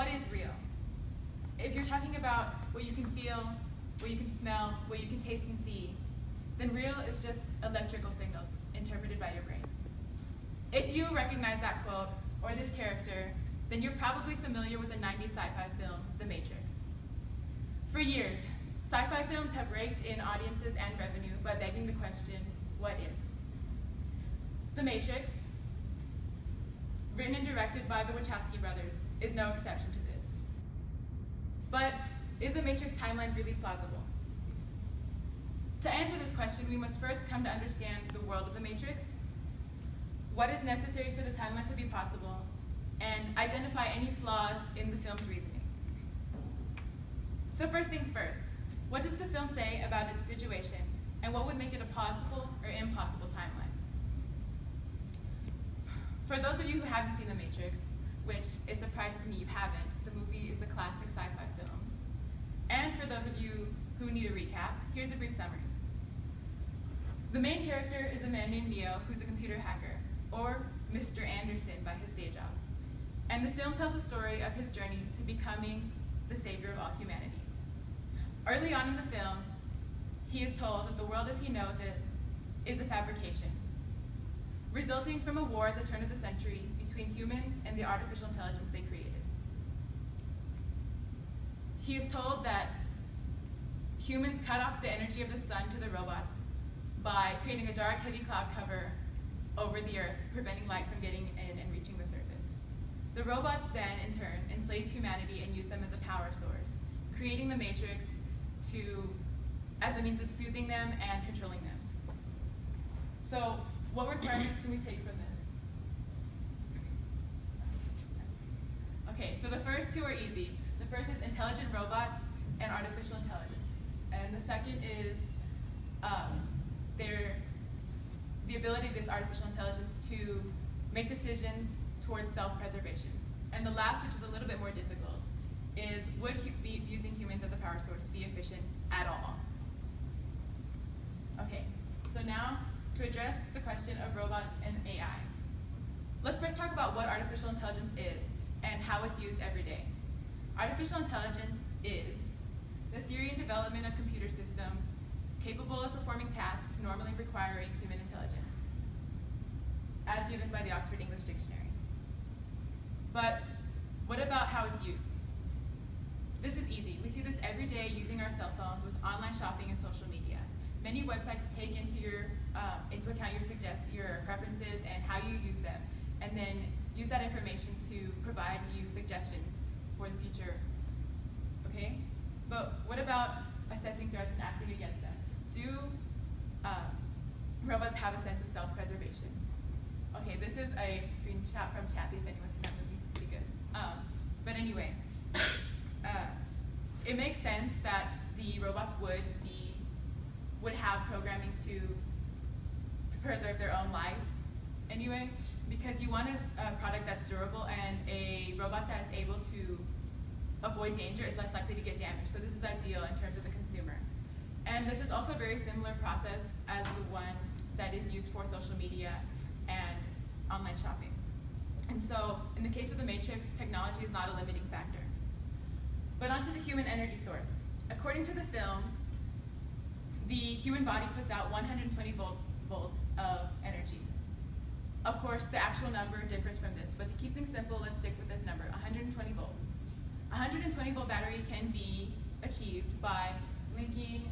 what is real? If you're talking about what you can feel, what you can smell, what you can taste and see, then real is just electrical signals interpreted by your brain. If you recognize that quote or this character, then you're probably familiar with the 90s sci-fi film, The Matrix. For years, sci-fi films have raked in audiences and revenue by begging the question, what if? The Matrix, written and directed by the Wachowski brothers, is no exception to this. But is the Matrix timeline really plausible? To answer this question, we must first come to understand the world of the Matrix, what is necessary for the timeline to be possible, and identify any flaws in the film's reasoning. So first things first, what does the film say about its situation, and what would make it a plausible or impossible timeline? For those of you who haven't seen The Matrix, which it surprises me you haven't, the movie is a classic sci-fi film. And for those of you who need a recap, here's a brief summary. The main character is a man named Neo, who's a computer hacker, or Mr. Anderson by his day job. And the film tells the story of his journey to becoming the savior of all humanity. Early on in the film, he is told that the world as he knows it is a fabrication, resulting from a war at the turn of the century between humans and the artificial intelligence they created. He is told that humans cut off the energy of the sun to the robots by creating a dark, heavy cloud cover over the earth, preventing light from getting in and reaching the surface. The robots then, in turn, enslaved humanity and used them as a power source, creating the Matrix as a means of soothing them and controlling them. So, what requirements can we take from this? Okay, so the first two are easy. The first is intelligent robots and artificial intelligence. And the second is the ability of this artificial intelligence to make decisions towards self-preservation. And the last, which is a little bit more difficult, is would using humans as a power source be efficient at all? Okay, so now to address the question of robots and AI. Let's first talk about what artificial intelligence is and how it's used every day. Artificial intelligence is the theory and development of computer systems capable of performing tasks normally requiring human intelligence, as given by the Oxford English Dictionary. But what about how it's used? This is easy. We see this every day using our cell phones with online shopping and social media. Many websites take into account your preferences and how you use them, and then use that information to provide you suggestions for the future. Okay? But what about assessing threats and acting against them? Do robots have a sense of self-preservation? Okay, this is a screenshot from Chappie, if anyone's seen that movie, pretty good. But anyway, it makes sense that the robots would have programming to preserve their own life anyway, because you want a product that's durable, and a robot that's able to avoid danger is less likely to get damaged. So this is ideal in terms of the consumer. And this is also a very similar process as the one that is used for social media and online shopping. And so in the case of the Matrix, technology is not a limiting factor. But onto the human energy source. According to the film, the human body puts out 120 volts of energy. Of course, the actual number differs from this, but to keep things simple, let's stick with this number, 120 volts. A 120 volt battery can be achieved by linking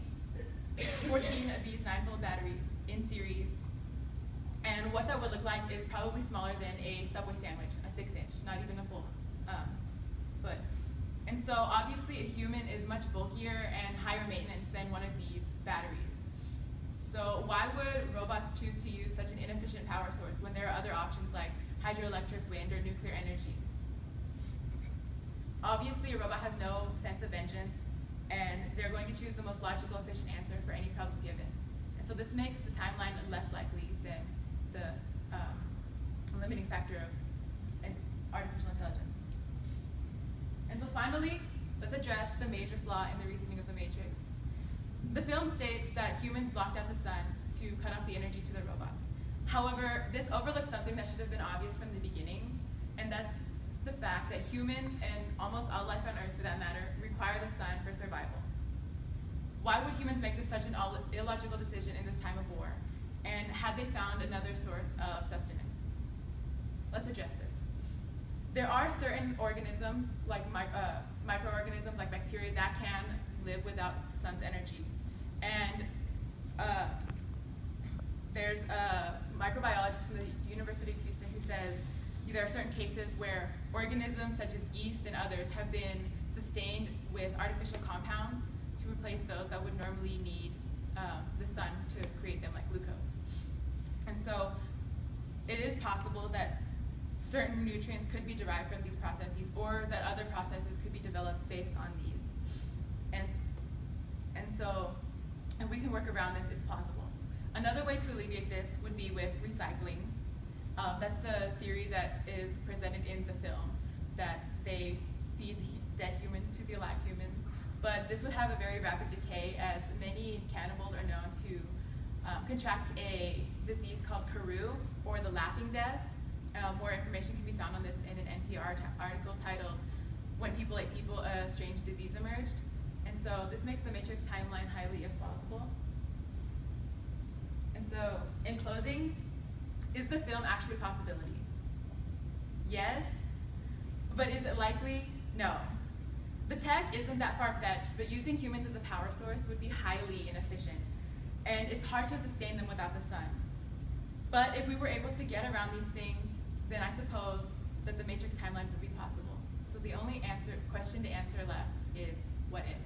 14 of these 9 volt batteries in series. And what that would look like is probably smaller than a Subway sandwich, a 6-inch, not even a full foot. And so obviously a human is much bulkier and higher maintenance than one of these batteries. So why would robots choose to use such an inefficient power source when there are other options like hydroelectric, wind, or nuclear energy? Obviously a robot has no sense of vengeance, and they're going to choose the most logical, efficient answer for any problem given. And so this makes the timeline less likely than the limiting factor of artificial intelligence. And so finally, let's address the major flaw in the reasoning of the Matrix. The film states that humans blocked out the sun to cut off the energy to the robots. However, this overlooks something that should have been obvious from the beginning, and that's the fact that humans, and almost all life on Earth for that matter, require the sun for survival. Why would humans make this such an illogical decision in this time of war? And had they found another source of sustenance? Let's address this. There are certain organisms, like microorganisms like bacteria, that can live without the sun's energy. And there's a microbiologist from the University of Houston who says there are certain cases where organisms such as yeast and others have been sustained with artificial compounds to replace those that would normally need the sun to create them, like glucose. And so it is possible that certain nutrients could be derived from these processes, or that other processes could be developed based on these. And we can work around this, it's possible. Another way to alleviate this would be with recycling. That's the theory that is presented in the film, that they feed dead humans to the alive humans. But this would have a very rapid decay, as many cannibals are known to contract a disease called Carew, or the laughing death. More information can be found on this in an NPR article titled "When People Ate People, a Strange Disease Emerged." And so this makes the Matrix timeline highly implausible. And so, in closing, is the film actually a possibility? Yes, but is it likely? No. The tech isn't that far-fetched, but using humans as a power source would be highly inefficient, and it's hard to sustain them without the sun. But if we were able to get around these things, then I suppose that the Matrix timeline would be possible. So the only question to answer left is, what if?